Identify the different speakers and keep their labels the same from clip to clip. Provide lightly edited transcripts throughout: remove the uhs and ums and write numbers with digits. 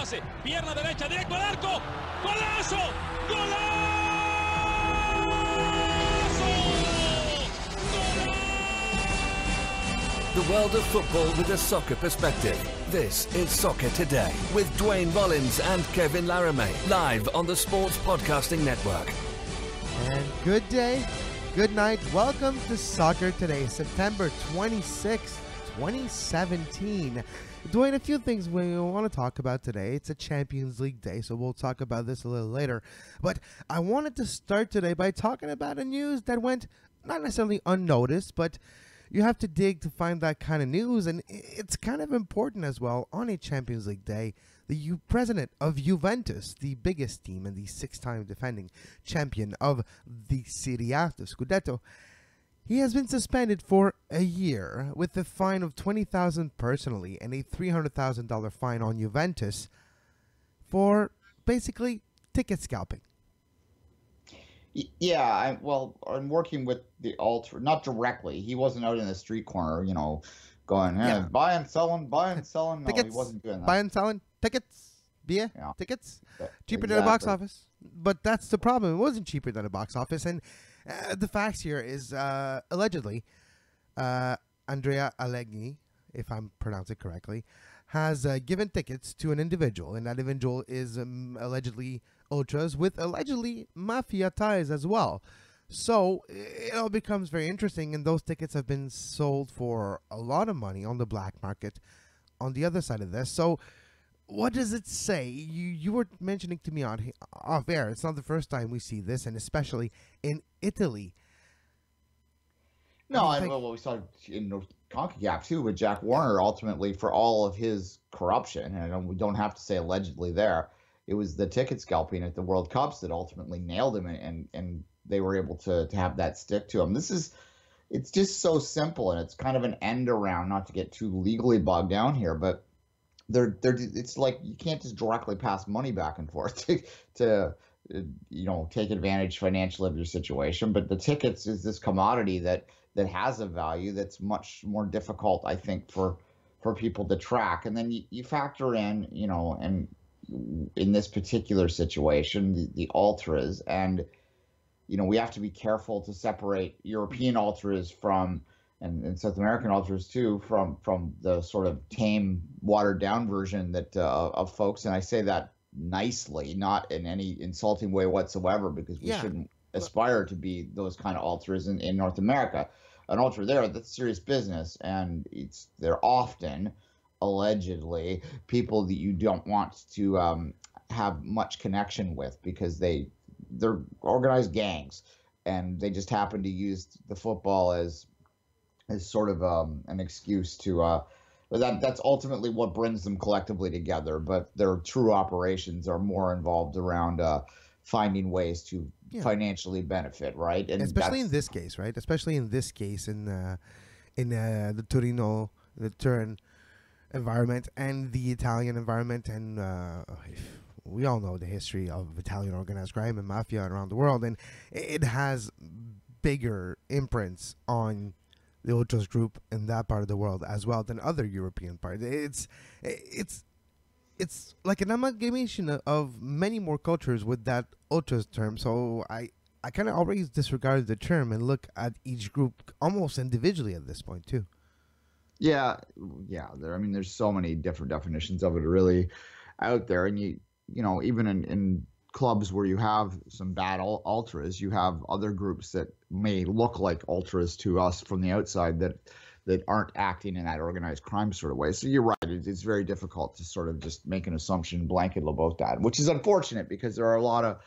Speaker 1: pase, pierna derecha, directo al arco, ¡golazo! ¡Golazo!
Speaker 2: The world of football with a soccer perspective. This is Soccer Today with Duane, Rollins and Kevin Laramee, live on the Sports Podcasting Network.
Speaker 3: And good day, good night. Welcome to Soccer Today, September 26th, 2017. Duane, a few things we want to talk about today. It's a Champions League day, so we'll talk about this a little later. But I wanted to start today by talking about a news that went not necessarily unnoticed, but you have to dig to find that kind of news, and it's kind of important as well on a Champions League day. The president of Juventus, the biggest team and the six-time defending champion of the Serie A, the Scudetto, he has been suspended for a year with a fine of $20,000 personally and a $300,000 fine on Juventus for basically ticket scalping.
Speaker 4: Yeah, I'm working with the ultra, not directly. He wasn't out in the street corner, going, buy and selling. No,
Speaker 3: tickets,
Speaker 4: he wasn't doing that.
Speaker 3: Buy and selling tickets, beer, tickets, cheaper than the box office. But that's the problem. It wasn't cheaper than the box office. And the facts here is allegedly, Andrea Allegri, if I'm pronouncing it correctly, has given tickets to an individual, and that individual is allegedly ultras with allegedly mafia ties as well. So it all becomes very interesting, and those tickets have been sold for a lot of money on the black market on the other side of this. So what does it say? You were mentioning to me off air, it's not the first time we see this, and especially in Italy.
Speaker 4: No, we saw in CONCACAF too with Jack Warner, ultimately for all of his corruption, and we don't have to say allegedly there. It was the ticket scalping at the World Cups that ultimately nailed him, and they were able to have that stick to him. It's just so simple, and it's kind of an end around, not to get too legally bogged down here, but it's like you can't just directly pass money back and forth to take advantage financially of your situation. But the tickets is this commodity that has a value that's much more difficult, I think, for people to track. And then you factor in, and in this particular situation, the ultras, and we have to be careful to separate European ultras from and South American ultras too from the sort of tame, watered down version that of folks. And I say that nicely, not in any insulting way whatsoever, because we shouldn't aspire to be those kind of ultras in North America. An ultra there, that's serious business, and they're often allegedly people that you don't want to have much connection with, because they're organized gangs, and they just happen to use the football as sort of an excuse to but that's ultimately what brings them collectively together. But their true operations are more involved around finding ways to financially benefit, right? And
Speaker 3: especially in this case, right? Especially in this case, in the Turin environment and the Italian environment, and we all know the history of Italian organized crime and mafia around the world, and it has bigger imprints on the ultras group in that part of the world as well than other European parts. It's like an amalgamation of many more cultures with that ultras term. So I kind of always disregard the term and look at each group almost individually at this point too. Yeah.
Speaker 4: There's so many different definitions of it really out there, and even in clubs where you have some bad ultras, you have other groups that may look like ultras to us from the outside that aren't acting in that organized crime sort of way. So you're right, it's very difficult to sort of just make an assumption blanket about that, which is unfortunate, because there are a lot of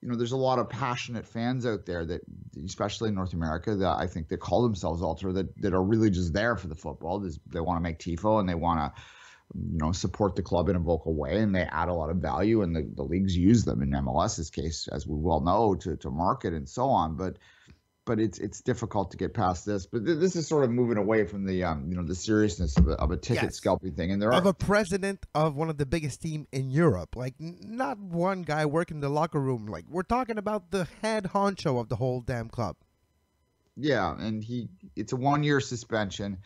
Speaker 4: there's a lot of passionate fans out there that, especially in North America, that I think that call themselves ultra, that are really just there for the football. They want to make tifo, and they want to support the club in a vocal way, and they add a lot of value, and the leagues use them in MLS's case, as we well know, to market and so on. But it's difficult to get past this. But this is sort of moving away from the the seriousness of a ticket scalping thing. And
Speaker 3: a president of one of the biggest team in Europe, like not one guy working in the locker room. Like, we're talking about the head honcho of the whole damn club.
Speaker 4: Yeah, and it's a 1-year suspension.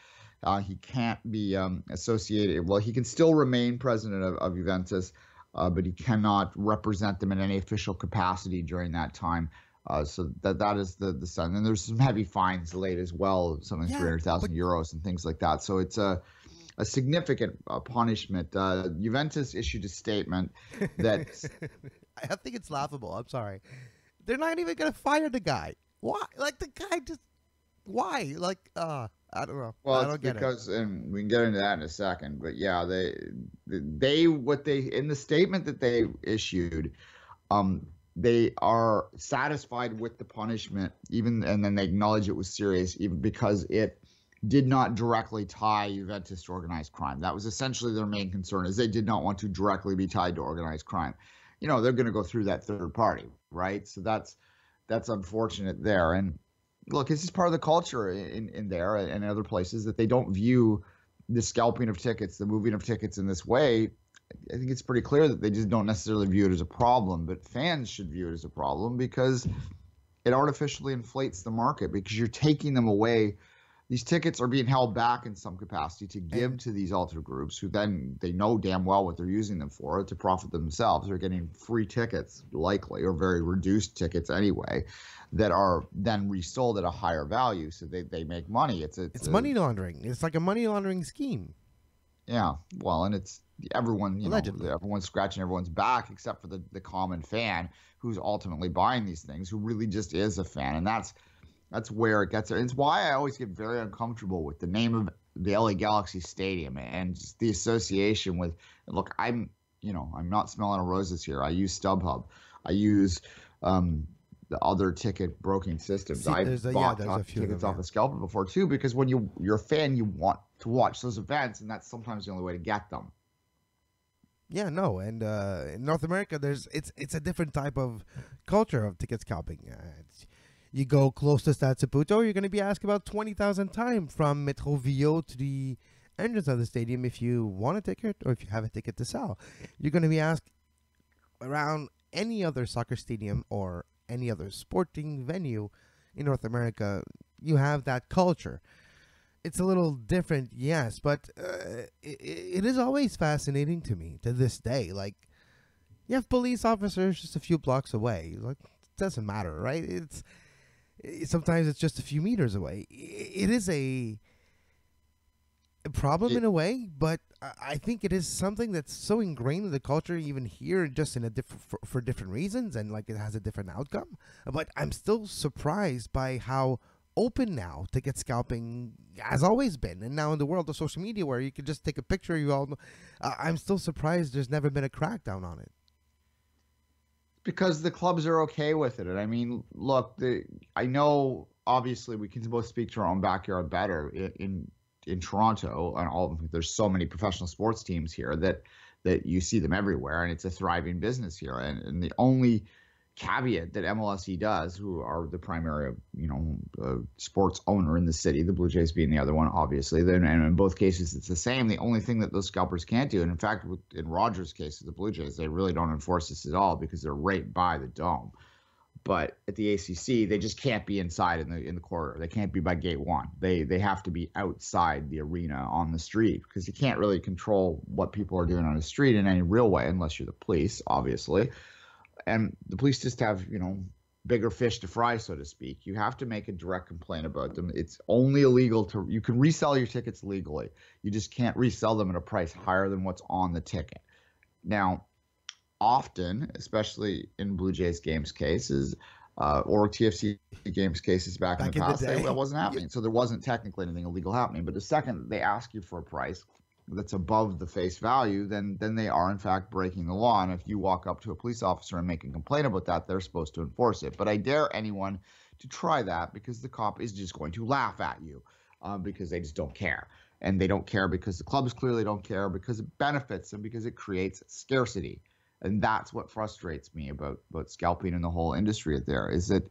Speaker 4: He can't be associated. Well, he can still remain president of Juventus. but he cannot represent them in any official capacity during that time. So that is the sentence. And there's some heavy fines laid as well, something 300,000 euros and things like that. So it's a significant punishment. Juventus issued a statement that
Speaker 3: I think it's laughable. I'm sorry. They're not even going to fire the guy. Why? Like, the guy just, why? Like, I don't know.
Speaker 4: Well,
Speaker 3: I don't get
Speaker 4: because, and we can get into that in a second, but yeah, they in the statement that they issued, they are satisfied with the punishment, and then they acknowledge it was serious, even because it did not directly tie Juventus to organized crime. That was essentially their main concern, is they did not want to directly be tied to organized crime. They're going to go through that third party, right? So that's unfortunate there. And look, this is part of the culture in there and other places, that they don't view the scalping of tickets, the moving of tickets in this way. I think it's pretty clear that they just don't necessarily view it as a problem, but fans should view it as a problem because it artificially inflates the market, because you're taking them away. These tickets are being held back in some capacity to give to these ultra groups, who then they know damn well what they're using them for, to profit themselves. They're getting free tickets, likely, or very reduced tickets anyway, that are then resold at a higher value, so they make money. It's
Speaker 3: money laundering. It's like a money laundering scheme.
Speaker 4: Yeah, well, and it's everyone,
Speaker 3: Allegedly.
Speaker 4: Everyone's scratching everyone's back except for the common fan who's ultimately buying these things, who really just is a fan, and that's where it gets there. It's why I always get very uncomfortable with the name of the LA Galaxy Stadium and just the association with. Look, I'm not smelling of roses here. I use StubHub. I use the other ticket broking systems. I've bought tickets off a scalper before too, because when you're a fan, you want to watch those events, and that's sometimes the only way to get them.
Speaker 3: Yeah, no, and in North America, it's a different type of culture of ticket scalping. You go close to Stade Saputo, you're going to be asked about 20,000 times from Metrovio to the entrance of the stadium if you want a ticket or if you have a ticket to sell. You're going to be asked around any other soccer stadium or any other sporting venue in North America. You have that culture. It's a little different, yes, but it is always fascinating to me to this day. Like, you have police officers just a few blocks away. Like, it doesn't matter, right? Sometimes it's just a few meters away. It is a problem in a way, but I think it is something that's so ingrained in the culture, even here, just in for different reasons, and like it has a different outcome. But I'm still surprised by how open now ticket scalping has always been, and now in the world of social media, where you can just take a picture, I'm still surprised there's never been a crackdown on it.
Speaker 4: Because the clubs are okay with it. And I mean, look, I know obviously we can both speak to our own backyard better in Toronto, and there's so many professional sports teams here that you see them everywhere, and it's a thriving business here. And the only caveat that MLSE does, who are the primary, sports owner in the city, the Blue Jays being the other one, obviously, and in both cases it's the same. The only thing that those scalpers can't do, and in fact, in Rogers' case, the Blue Jays, they really don't enforce this at all because they're right by the dome. But at the ACC, they just can't be inside in the corridor. They can't be by gate one. They have to be outside the arena on the street, because you can't really control what people are doing on the street in any real way unless you're the police, obviously. And the police just have, bigger fish to fry, so to speak. You have to make a direct complaint about them. It's only illegal you can resell your tickets legally. You just can't resell them at a price higher than what's on the ticket. Now, often, especially in Blue Jays games cases, or TFC games cases back in the past, that wasn't happening. So there wasn't technically anything illegal happening. But the second they ask you for a price that's above the face value, then they are in fact breaking the law. And if you walk up to a police officer and make a complaint about that, they're supposed to enforce it. But I dare anyone to try that, because the cop is just going to laugh at you, because they just don't care. And they don't care because the clubs clearly don't care, because it benefits them, because it creates scarcity. And that's what frustrates me about scalping in the whole industry there, is that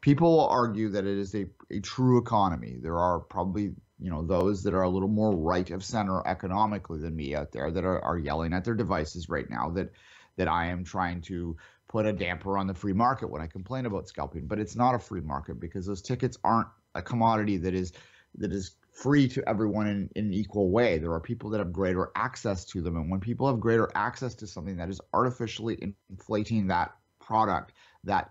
Speaker 4: people will argue that it is a true economy. There are probably those that are a little more right of center economically than me out there that are yelling at their devices right now that I am trying to put a damper on the free market when I complain about scalping. But it's not a free market, because those tickets aren't a commodity that is free to everyone in an equal way. There are people that have greater access to them. And when people have greater access to something that is artificially inflating that product, that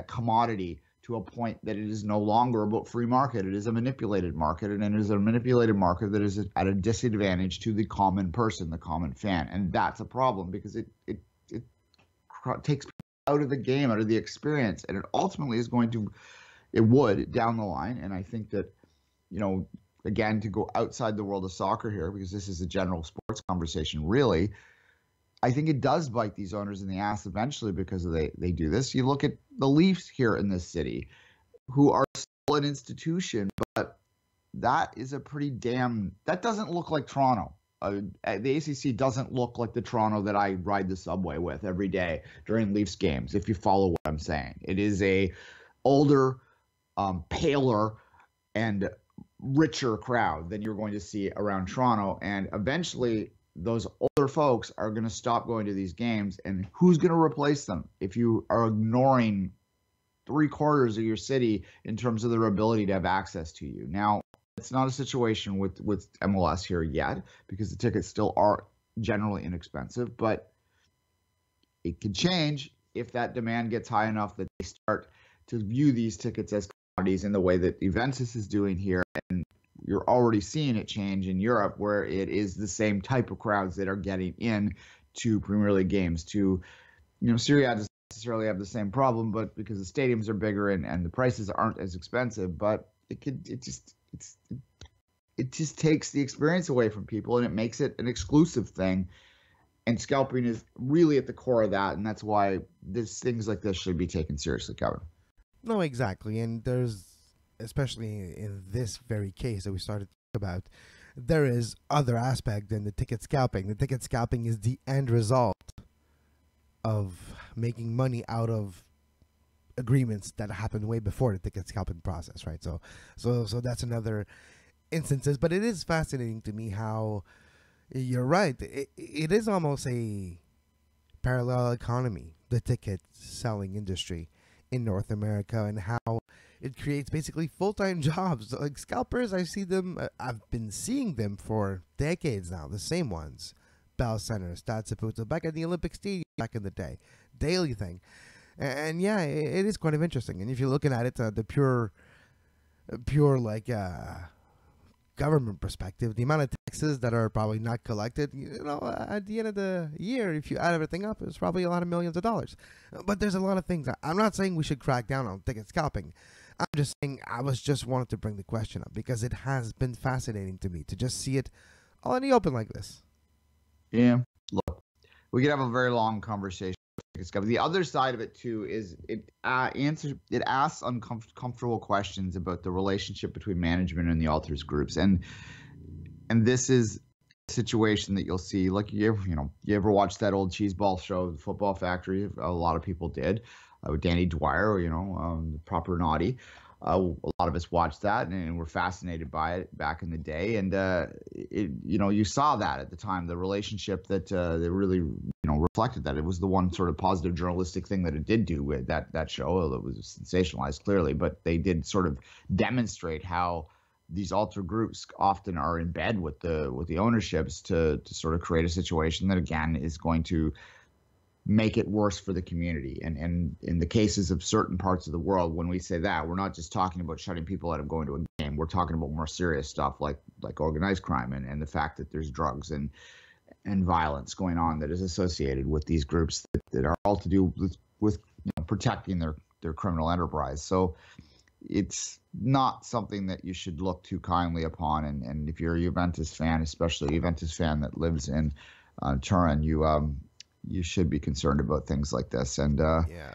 Speaker 4: commodity, to a point that it is no longer about free market. It is a manipulated market, and it is a manipulated market that is at a disadvantage to the common person, the common fan. And that's a problem, because it takes people out of the game, out of the experience, and it ultimately is going to, it would down the line. And I think that, again, to go outside the world of soccer here, because this is a general sports conversation, really, I think it does bite these owners in the ass eventually, because they do this. You look at the Leafs here in this city, who are still an institution, but that is a pretty that doesn't look like Toronto. The ACC doesn't look like the Toronto that I ride the subway with every day during Leafs games, if you follow what I'm saying. It is a older, paler, and richer crowd than you're going to see around Toronto. And eventually, those older folks are going to stop going to these games, and who's going to replace them if you are ignoring 3/4 of your city in terms of their ability to have access to you? Now, it's not a situation with MLS here yet, because the tickets still are generally inexpensive, but it could change if that demand gets high enough that they start to view these tickets as commodities in the way that Juventus is doing here. And you're already seeing it change in Europe, where it is the same type of crowds that are getting in to Premier League games. To, Serie A doesn't necessarily have the same problem, but because the stadiums are bigger and the prices aren't as expensive, but it just takes the experience away from people, and it makes it an exclusive thing. And scalping is really at the core of that, and that's why things like this should be taken seriously, Kevin.
Speaker 3: No, exactly. And there's, especially in this very case that we started to talk about, there is other aspect than the ticket scalping. The ticket scalping is the end result of making money out of agreements that happened way before the ticket scalping process, right? So that's another instances. But it is fascinating to me how, you're right, it is almost a parallel economy, the ticket selling industry in North America, and how it creates basically full-time jobs. Like scalpers, I've been seeing them for decades now, the same ones. Bell Center, Stade Saputo, back at the Olympic Stadium back in the day. Daily thing. And yeah, it is kind of interesting. And if you're looking at it, the pure government perspective, the amount of taxes that are probably not collected, at the end of the year, if you add everything up, it's probably a lot of millions of dollars. But there's a lot of things. I'm not saying we should crack down on ticket scalping. I'm just saying I just wanted to bring the question up, because it has been fascinating to me to just see it all in the open like this.
Speaker 4: Yeah, look, we could have a very long conversation. The other side of it too is it asks uncomfortable questions about the relationship between management and the alters groups, and this is a situation that you'll see. Like you ever watched that old cheeseball show, The Football Factory? A lot of people did. With Danny Dwyer, Proper Naughty. A lot of us watched that and were fascinated by it back in the day. And, you saw that at the time, the relationship that really, reflected that. It was the one sort of positive journalistic thing that it did do with that show. It was sensationalized, clearly, but they did sort of demonstrate how these alter groups often are in bed with the ownerships to sort of create a situation that, again, is going to make it worse for the community. And in the cases of certain parts of the world, when we say that, we're not just talking about shutting people out of going to a game. We're talking about more serious stuff like organized crime and the fact that there's drugs and violence going on that is associated with these groups that are all to do with protecting their criminal enterprise. So it's not something that you should look too kindly upon. And if you're a Juventus fan, especially a Juventus fan that lives in Turin, you should be concerned about things like this. And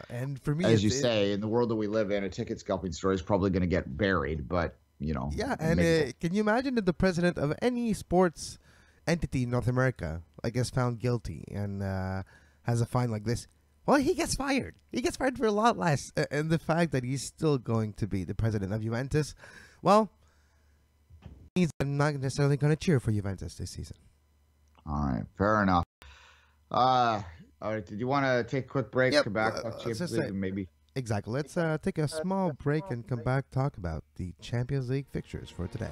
Speaker 3: and for me,
Speaker 4: as you say, in the world that we live in, a ticket scalping story is probably going to get buried. But
Speaker 3: can you imagine that the president of any sports entity in North America, found guilty and has a fine like this? Well, he gets fired. He gets fired for a lot less. And the fact that he's still going to be the president of Juventus, well, means I'm not necessarily going to cheer for Juventus this season.
Speaker 4: All right, fair enough. All right. Did you want to take a quick break?
Speaker 3: Yep.
Speaker 4: Come back, maybe.
Speaker 3: Exactly. Let's take a small break and come back talk about the Champions League fixtures for today.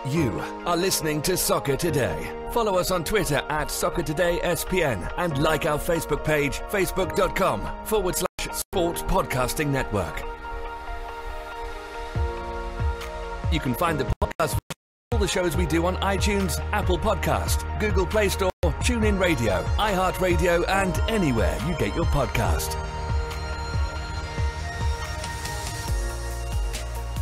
Speaker 2: You are listening to Soccer Today. Follow us on Twitter at Soccer Today SPN and like our Facebook page, facebook.com/Sports Podcasting Network. You can find the podcast for all the shows we do on iTunes, Apple Podcast, Google Play Store, TuneIn Radio, iHeartRadio, and anywhere you get your podcast.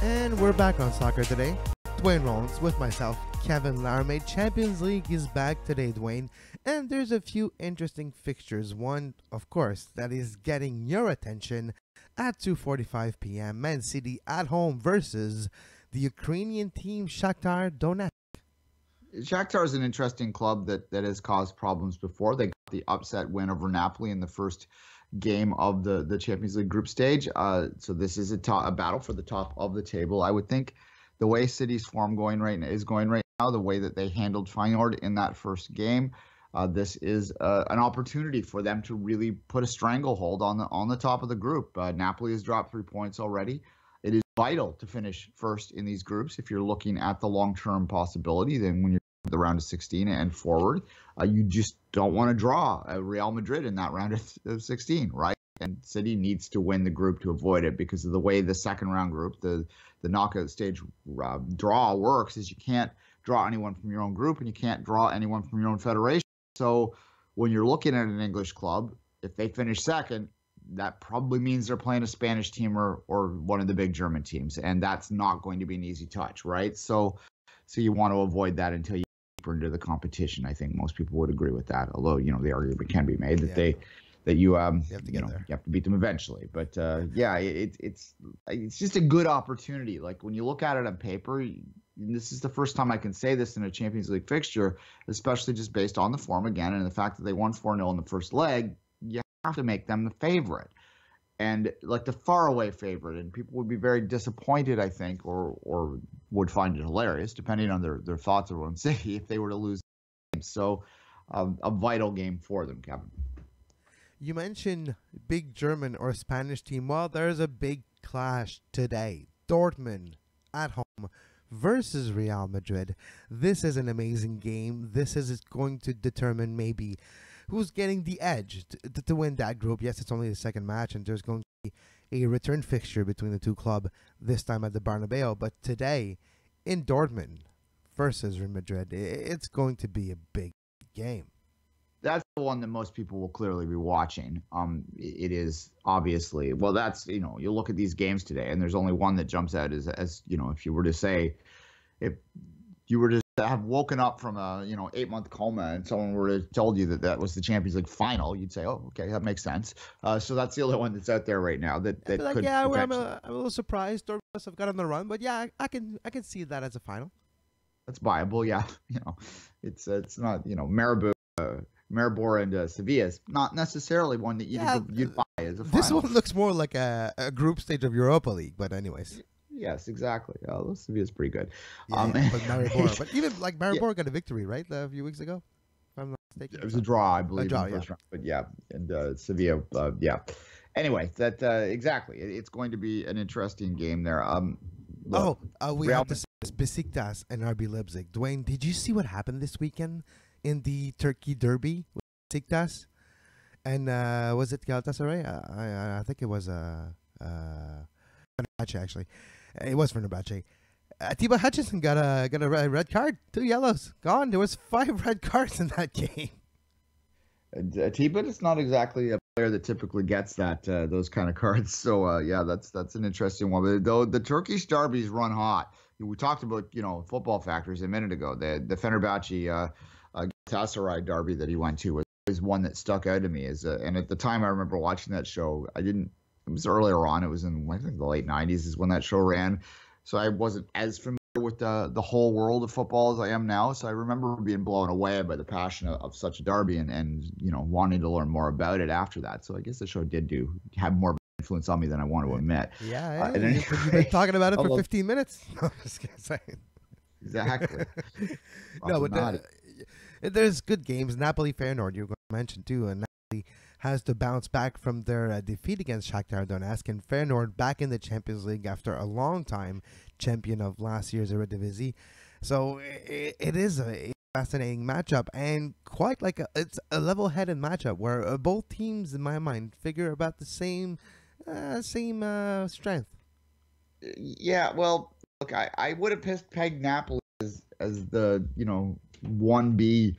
Speaker 3: And we're back on Soccer Today. Duane Rollins with myself, Kevin Laramee. Champions League is back today, Duane. And there's a few interesting fixtures. One, of course, that is getting your attention at 2:45 p.m. Man City at home versus the Ukrainian team Shakhtar Donetsk.
Speaker 4: Shakhtar is an interesting club that has caused problems before. They got the upset win over Napoli in the first game of the Champions League group stage. So this is a battle for the top of the table. I would think the way City's form is going right now, the way that they handled Feyenoord in that first game, this is an opportunity for them to really put a stranglehold on the top of the group. Napoli has dropped 3 points already. It is vital to finish first in these groups if you're looking at the long-term possibility. Then when you're at the round of 16 and forward, you just don't want to draw Real Madrid in that round of 16, right? And City needs to win the group to avoid it because of the way the second round group, the knockout stage draw works is you can't draw anyone from your own group and you can't draw anyone from your own federation. So when you're looking at an English club, if they finish second, that probably means they're playing a Spanish team or one of the big German teams, and that's not going to be an easy touch, right? So you want to avoid that until you get deeper into the competition. I think most people would agree with that, although the argument can be made that you have to beat them eventually. But it's just a good opportunity. Like when you look at it on paper, this is the first time I can say this in a Champions League fixture, especially just based on the form again and the fact that they won 4-0 in the first leg. You have to make them the favorite, and like the faraway favorite, and people would be very disappointed, I think, or would find it hilarious, depending on their thoughts on City, if they were to lose the game. So a vital game for them, Kevin.
Speaker 3: You mentioned big German or Spanish team. Well, there's a big clash today. Dortmund at home versus Real Madrid. This is an amazing game. This is going to determine maybe who's getting the edge to win that group. Yes, it's only the second match, and there's going to be a return fixture between the two clubs, this time at the Bernabeu. But today, in Dortmund versus Real Madrid, it's going to be a big game.
Speaker 4: That's the one that most people will clearly be watching. It is obviously, well, that's, you look at these games today, and there's only one that jumps out as if you were to say, if you were to have woken up from a 8-month coma and someone were to told you that was the Champions League final, you'd say, oh, okay, that makes sense. So that's the only one that's out there right now that could.
Speaker 3: I'm a little surprised. Dortmund must have got on the run, but yeah, I can see that as a final.
Speaker 4: That's viable, yeah. It's not Maribor and Sevilla is not necessarily one that you'd buy as a final.
Speaker 3: This one looks more like a group stage of Europa League, but anyways.
Speaker 4: Yes, exactly. Sevilla is pretty good.
Speaker 3: But Maribor, but even like Maribor got a victory, right, a few weeks ago, if I'm not mistaken.
Speaker 4: It was a draw, I believe,
Speaker 3: in
Speaker 4: the first round. But yeah, and Sevilla, yeah. Anyway, that exactly. It's going to be an interesting game there.
Speaker 3: We have to say this, Besiktas and RB Leipzig. Duane, did you see what happened this weekend in the Turkey Derby with Besiktas? And was it Galatasaray? I think it was Fenerbahce, actually. It was Fenerbahce. Atiba Hutchinson got a red card, 2 yellows, gone. There was 5 red cards in that game.
Speaker 4: Atiba is not exactly a player that typically gets those kind of cards. So that's an interesting one. But though the Turkish derbies run hot. We talked about football factors a minute ago. The Fenerbahce Galatasaray derby that he went to was one that stuck out to me and at the time I remember watching that show. It was earlier on. It was in, I think, the late 90s is when that show ran. So I wasn't as familiar with the whole world of football as I am now. So I remember being blown away by the passion of such a derby and wanting to learn more about it after that. So I guess the show did have more of an influence on me than I want to admit.
Speaker 3: Yeah, you've been talking about it for 15 minutes. No, I'm just going to say.
Speaker 4: Exactly.
Speaker 3: No, but there's good games. Napoli Feyenoord, you're going to mention too. And Napoli has to bounce back from their defeat against Shakhtar Donetsk, and Feyenoord back in the Champions League after a long time, champion of last year's Eredivisie. So it is a fascinating matchup, and quite like it's a level-headed matchup where both teams, in my mind, figure about the same strength.
Speaker 4: Yeah, well, look, I would have pegged Napoli as the 1B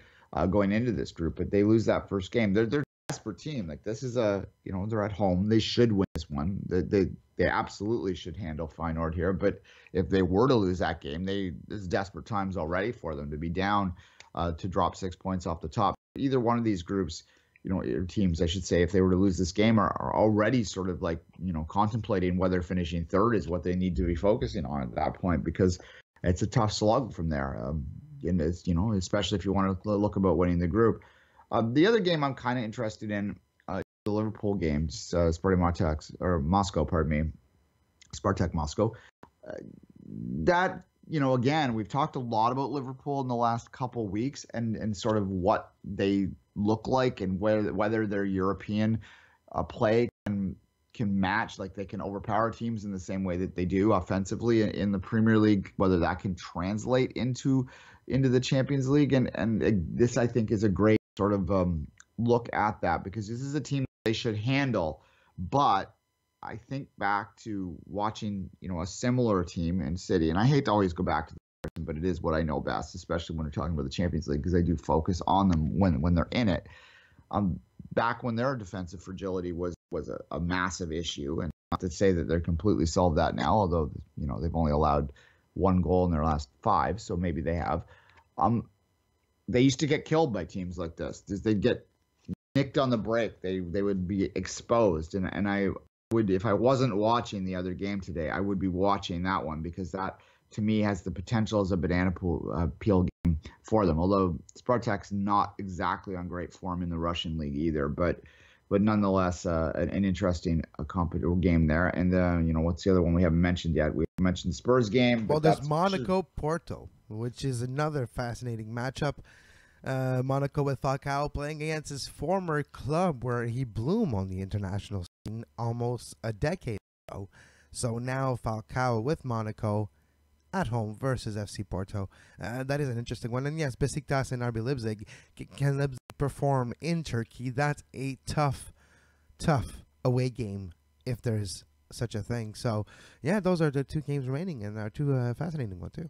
Speaker 4: going into this group, but they lose that first game. They're a desperate team. Like, this is they're at home. They should win this one. They absolutely should handle Feyenoord here. But if they were to lose that game, there's desperate times already for them to be down to drop 6 points off the top. Either one of these groups, or teams, I should say, if they were to lose this game, are already sort of like, contemplating whether finishing third is what they need to be focusing on at that point, because it's a tough slug from there. And it's, especially if you want to look about winning the group. The other game I'm kind of interested in, the Liverpool game, Spartak Moscow. That, again, we've talked a lot about Liverpool in the last couple weeks and sort of what they look like and whether their European play can match, like they can overpower teams in the same way that they do offensively in the Premier League, whether that can translate into the Champions League. And this, I think, is a great sort of look at that, because this is a team they should handle. But I think back to watching, a similar team in City, and I hate to always go back to the, but it is what I know best, especially when we're talking about the Champions League, because I do focus on them when they're in it. Back when their defensive fragility was a massive issue, and not to say that they're completely solved that now, although they've only allowed 1 goal in their last 5, so maybe they have. They used to get killed by teams like this. They'd get nicked on the break. They would be exposed, and I would, if I wasn't watching the other game today, I would be watching that one, because that, to me, has the potential as a banana peel game for them. Although Spartak's not exactly on great form in the Russian league either, but nonetheless, an interesting competitive game there. And what's the other one we haven't mentioned yet? We mentioned the Spurs game.
Speaker 3: Well, there's Monaco-Porto, which is another fascinating matchup. Monaco with Falcao playing against his former club where he bloomed on the international scene almost a decade ago. So now Falcao with Monaco at home versus FC Porto. That is an interesting one. And yes, Besiktas and RB Leipzig. Can Leipzig perform in Turkey? That's a tough away game, if there's such a thing. So yeah, those are the 2 games remaining, and are 2 fascinating ones too.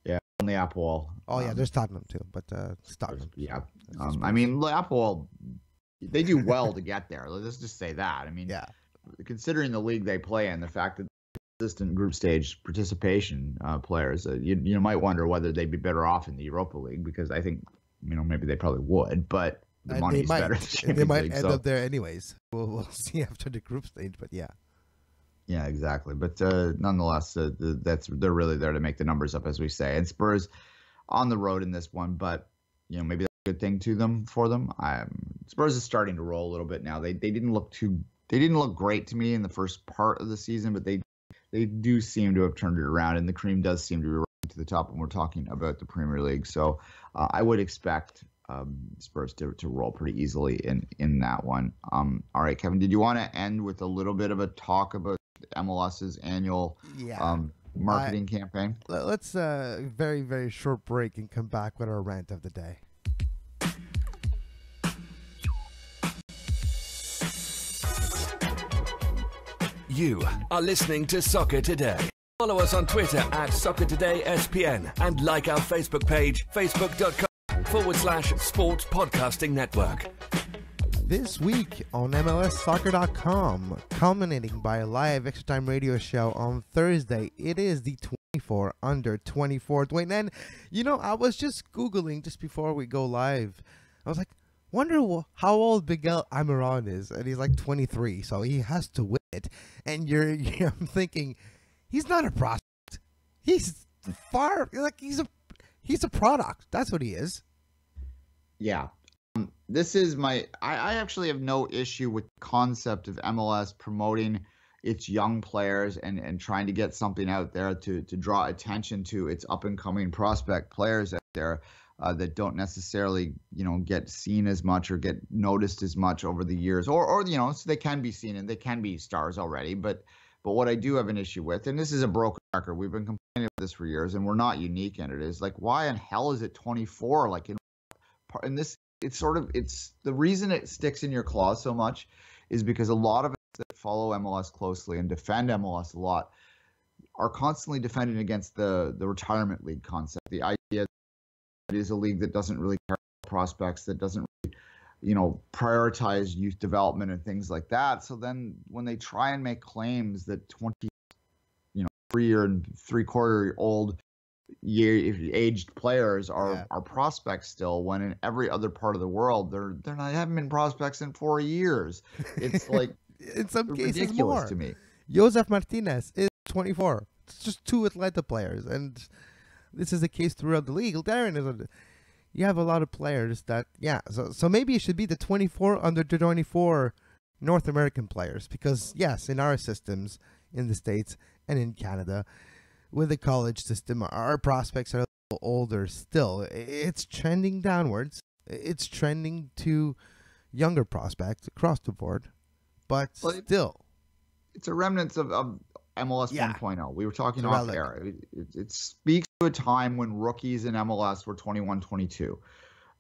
Speaker 4: Yeah, on the Apple.
Speaker 3: Oh yeah, there's Tottenham too, but Tottenham.
Speaker 4: Yeah, I mean, Apple, they do well to get there. Let's just say that. I mean,
Speaker 3: yeah,
Speaker 4: considering the league they play in, the fact that consistent group stage participation players, you might wonder whether they'd be better off in the Europa League, because I think maybe they probably would, but the money's better.
Speaker 3: They might end up there anyways. We'll see after the group stage, but yeah.
Speaker 4: Yeah, exactly. But nonetheless, they're really there to make the numbers up, as we say. And Spurs on the road in this one, but maybe that's a good thing for them. Spurs is starting to roll a little bit now. They didn't look great to me in the first part of the season, but they do seem to have turned it around, and the cream does seem to be rising to the top when we're talking about the Premier League. So I would expect Spurs to roll pretty easily in that one. All right, Kevin, did you want to end with a little bit of a talk about MLS's annual marketing campaign?
Speaker 3: Let's very, very short break and come back with our rant of the day.
Speaker 2: You are listening to Soccer Today. Follow us on Twitter at Soccer Today SPN and like our Facebook page, facebook.com/Sports Podcasting Network.
Speaker 3: This week on MLSsoccer.com, culminating by a live extra time radio show on Thursday, it is the 24 under 24. Duane, and I was just Googling just before we go live. I was like, wonder how old Miguel Almiron is, and he's like 23, so he has to win it. And I'm thinking, he's not a prospect. He's he's a product. That's what he is.
Speaker 4: Yeah. This is I actually have no issue with the concept of MLS promoting its young players and trying to get something out there to draw attention to its up and coming prospect players out there that don't necessarily, get seen as much or get noticed as much over the years, or so they can be seen and they can be stars already. But what I do have an issue with, and this is a broken record. We've been complaining about this for years, and we're not unique in it. Is like, why in hell is it 24? Like, in this, it's the reason it sticks in your claws so much is because a lot of us that follow MLS closely and defend MLS a lot are constantly defending against the retirement league concept. The idea that it is a league that doesn't really care about prospects, that doesn't really, prioritize youth development and things like that. So then when they try and make claims that 3 and 3/4-year-old aged players are prospects still, when in every other part of the world they haven't been prospects in 4 years. It's like
Speaker 3: in some cases
Speaker 4: ridiculous
Speaker 3: more.
Speaker 4: to me.
Speaker 3: Josef Martinez is 24. It's just 2 Atlanta players, and this is the case throughout the league. Darren, you have a lot of players that, so maybe it should be the 24 under 24 North American players, because yes, in our systems in the States and in Canada, with the college system, our prospects are a little older still. It's trending downwards. It's trending to younger prospects across the board, but still.
Speaker 4: It's a remnant of MLS 1.0. We were talking off air. It speaks to a time when rookies in MLS were 21, 22,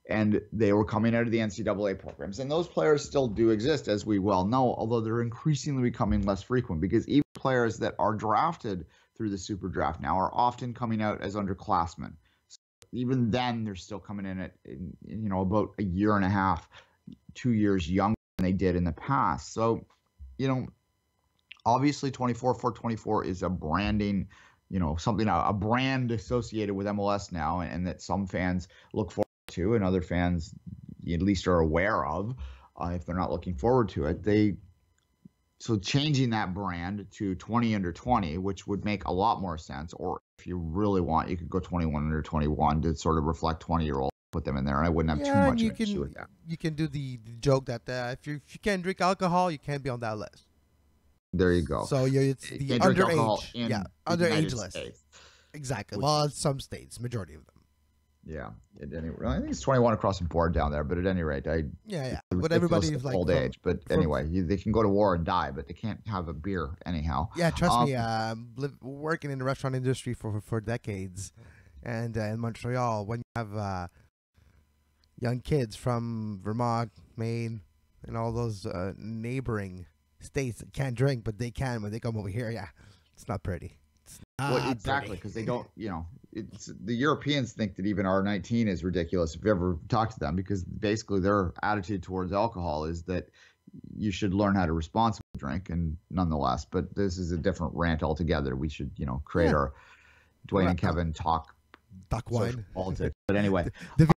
Speaker 4: and they were coming out of the NCAA programs. And those players still do exist, as we well know, although they're increasingly becoming less frequent, because even players that are drafted through the Super Draft now are often coming out as underclassmen. So even then, they're still coming in at about a year and a half, 2 years younger than they did in the past. So, obviously 24 is a branding, a brand associated with MLS now, and that some fans look forward to and other fans at least are aware of, if they're not looking forward to it. So changing that brand to 20 under 20, which would make a lot more sense, or if you really want, you could go 21 under 21 to sort of reflect 20-year-olds, put them in there, and I wouldn't have too much of an issue with that.
Speaker 3: You can do the joke that if you can't drink alcohol, you can't be on that list.
Speaker 4: There you go.
Speaker 3: So it's the underage, underage list. Exactly.
Speaker 4: Which,
Speaker 3: well, in some states, majority of them.
Speaker 4: Yeah. At any rate, I think it's 21 across the board down there, but at any rate,
Speaker 3: But everybody's like
Speaker 4: old age. But anyway, they can go to war and die, but they can't have a beer anyhow.
Speaker 3: Yeah, trust me. Working in the restaurant industry for decades, and in Montreal, when you have young kids from Vermont, Maine, and all those neighboring states that can't drink, but they can when they come over here. Yeah, it's not pretty.
Speaker 4: Exactly, because they don't, it's the Europeans think that even R19 is ridiculous if you ever talk to them, because basically their attitude towards alcohol is that you should learn how to responsibly drink, and nonetheless, but this is a different rant altogether. We should, create our Duane and Kevin talk
Speaker 3: wine
Speaker 4: politics. But anyway,
Speaker 3: the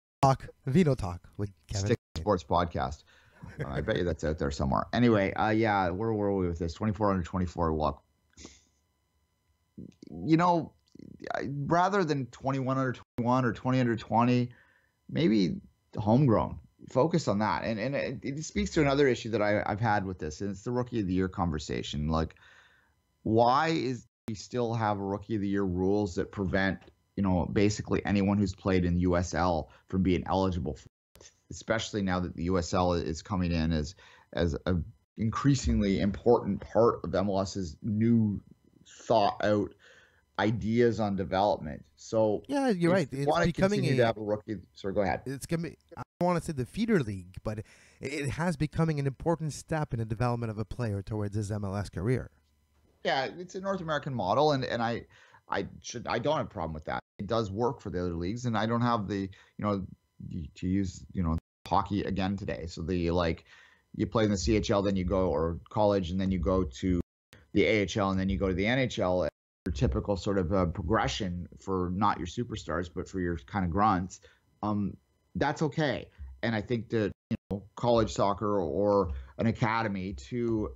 Speaker 3: Vino talk with Kevin.
Speaker 4: Stick Sports Podcast. I bet you that's out there somewhere. Anyway, where were we with this? 24 under 24. Look, rather than 21 under 21 or 20 under 20, maybe homegrown. Focus on that. And it speaks to another issue that I've had with this, and it's the Rookie of the Year conversation. Like, why is we still have Rookie of the Year rules that prevent, basically anyone who's played in USL from being eligible for it, especially now that the USL is coming in as a increasingly important part of MLS's new thought out ideas on development. So
Speaker 3: yeah, you're right.
Speaker 4: It's becoming to have a rookie. Sorry, go ahead.
Speaker 3: It's gonna be, I don't want to say the feeder league, but it has becoming an important step in the development of a player towards his MLS career.
Speaker 4: Yeah, it's a North American model, and I don't have a problem with that. It does work for the other leagues, and I don't have the to use hockey again today. So you play in the CHL, then you go, or college, and then you go to the AHL, and then you go to the NHL. Your typical sort of progression for not your superstars, but for your kind of grunts. That's okay. And I think that college soccer or an academy to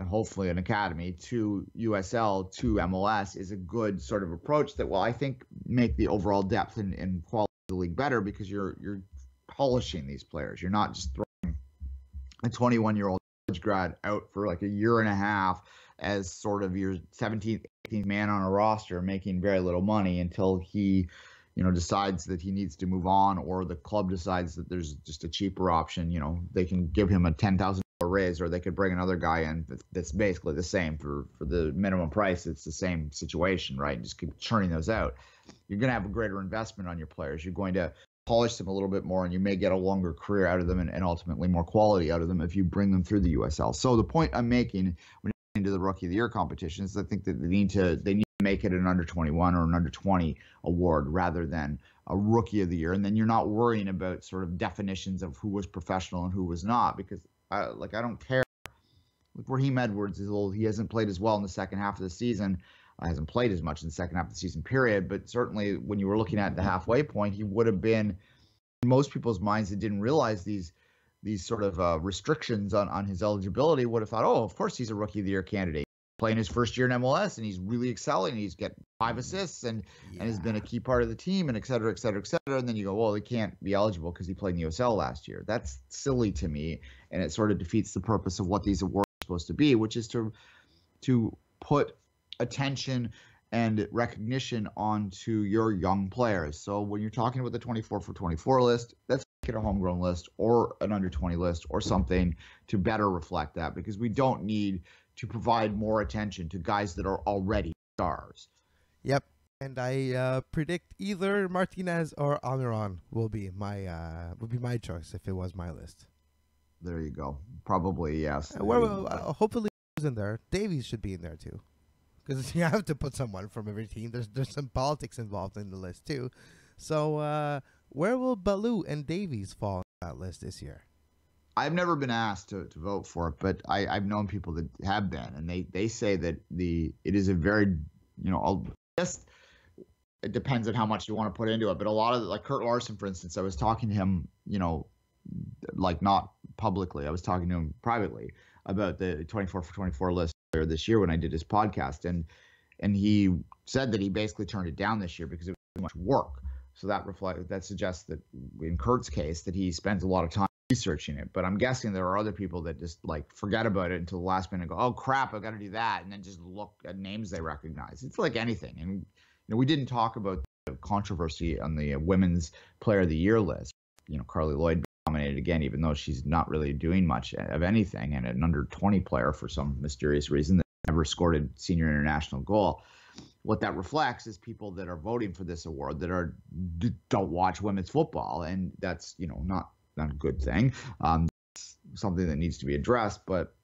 Speaker 4: hopefully an academy to USL to MLS is a good sort of approach that will, I think, make the overall depth and quality of the league better, because you're polishing these players. You're not just throwing a 21-year-old college grad out for like a year and a half as sort of your 17th, 18th man on a roster, making very little money until he, decides that he needs to move on, or the club decides that there's just a cheaper option. They can give him a $10,000 raise, or they could bring another guy in that's basically the same for the minimum price. It's the same situation, right? Just keep churning those out. You're going to have a greater investment on your players. You're going to polish them a little bit more, and you may get a longer career out of them and ultimately more quality out of them if you bring them through the USL. So the point I'm making when you're into the Rookie of the Year competition is I think that they need to make it an under 21 or an under 20 award rather than a Rookie of the Year. And then you're not worrying about sort of definitions of who was professional and who was not, because I don't care. Like Raheem Edwards is old. He hasn't played as well in the second half of the season. Hasn't played as much in the second half of the season, period. But certainly when you were looking at the halfway point, he would have been, in most people's minds that didn't realize these sort of restrictions on his eligibility, would have thought, oh, of course he's a Rookie of the Year candidate. Playing his first year in MLS, and he's really excelling. He's got 5 assists and has been a key part of the team, and et cetera, et cetera, et cetera. And then you go, well, he can't be eligible because he played in the USL last year. That's silly to me, and it sort of defeats the purpose of what these awards are supposed to be, which is to put attention and recognition onto your young players. So when you're talking about the 24 for 24 list, let's make it a homegrown list or an under 20 list or something to better reflect that, because we don't need to provide more attention to guys that are already stars.
Speaker 3: Yep. And I predict either Martinez or Almiron will be my choice if it was my list.
Speaker 4: There you go. Probably, yes.
Speaker 3: Hopefully he's in there. Davies should be in there too, because you have to put someone from every team. There's some politics involved in the list too. So where will Baloo and Davies fall on that list this year?
Speaker 4: I've never been asked to vote for it, but I've known people that have been, and they say that it is a very, I guess it depends on how much you want to put into it, but a lot of, like Kurt Larson, for instance, I was talking to him, like not publicly, I was talking to him privately about the 24 for 24 list earlier this year when I did his podcast, and he said that he basically turned it down this year because it was too much work. So that suggests that in Kurt's case that he spends a lot of time researching it, but I'm guessing there are other people that just like forget about it until the last minute and go, oh crap, I've got to do that, and then just look at names they recognize. It's like anything. And we didn't talk about the controversy on the women's player of the year list. Carly Lloyd nominated again, even though she's not really doing much of anything, and an under 20 player for some mysterious reason that never scored a senior international goal. What that reflects is people that are voting for this award that don't watch women's football, and that's not a good thing. It's something that needs to be addressed, but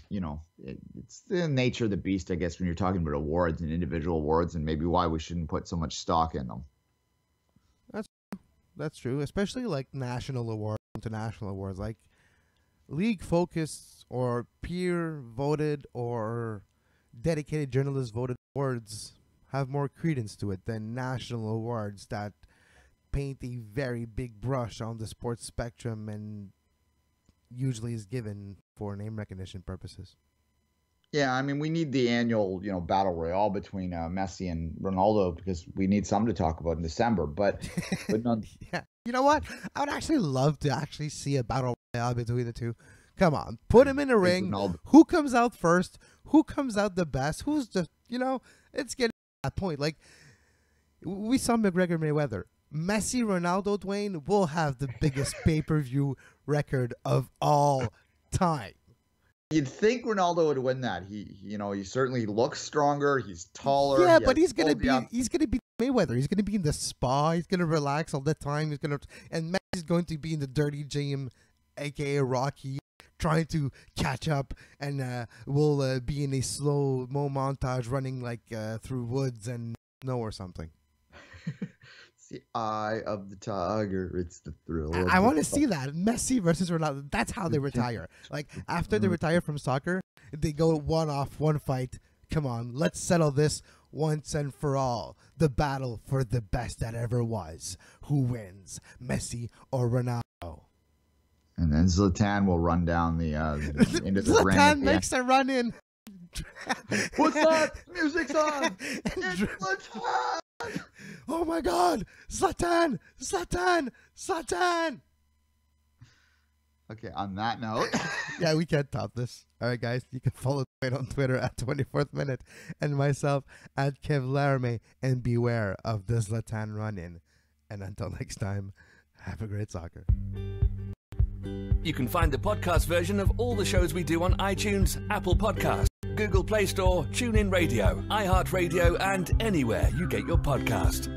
Speaker 4: it's the nature of the beast, I guess, when you're talking about awards and individual awards, and maybe why we shouldn't put so much stock in them.
Speaker 3: That's true, especially like national awards, international awards, like league focused or peer voted or dedicated journalist voted awards have more credence to it than national awards that paint a very big brush on the sports spectrum and usually is given for name recognition purposes.
Speaker 4: Yeah, I mean, we need the annual, battle royale between Messi and Ronaldo because we need some to talk about in December. But none.
Speaker 3: Yeah, you know what? I would actually love to actually see a battle royale between the two. Come on, put him in a ring.
Speaker 4: Ronaldo.
Speaker 3: Who comes out first? Who comes out the best? Who's the, it's getting to that point. Like, we saw McGregor Mayweather. Messi, Ronaldo, Duane will have the biggest pay-per-view record of all time.
Speaker 4: You'd think Ronaldo would win that. He certainly looks stronger. He's taller.
Speaker 3: Yeah, but he's gonna be Mayweather. He's gonna be in the spa. He's gonna relax all the time. And Messi's going to be in the dirty gym, aka Rocky, trying to catch up, and will be in a slow-mo montage running like through woods and snow or something.
Speaker 4: The eye of the tiger. It's the thrill.
Speaker 3: I want to see that. Messi versus Ronaldo. That's how they retire. Like, after they retire from soccer, they go one fight. Come on, let's settle this once and for all. The battle for the best that ever was. Who wins, Messi or Ronaldo?
Speaker 4: And then Zlatan will run down the into the ring.
Speaker 3: Zlatan makes a run in.
Speaker 4: What's that? Music's on. It's Zlatan.
Speaker 3: Oh my God! Zlatan! Zlatan! Zlatan!
Speaker 4: Okay, on that note.
Speaker 3: Yeah, we can't top this. All right, guys, you can follow Duane on Twitter at 24th Minute and myself at Kev Laramee, and beware of the Zlatan run-in. And until next time, have a great soccer.
Speaker 2: You can find the podcast version of all the shows we do on iTunes, Apple Podcasts, Google Play Store, TuneIn Radio, iHeartRadio, and anywhere you get your podcast.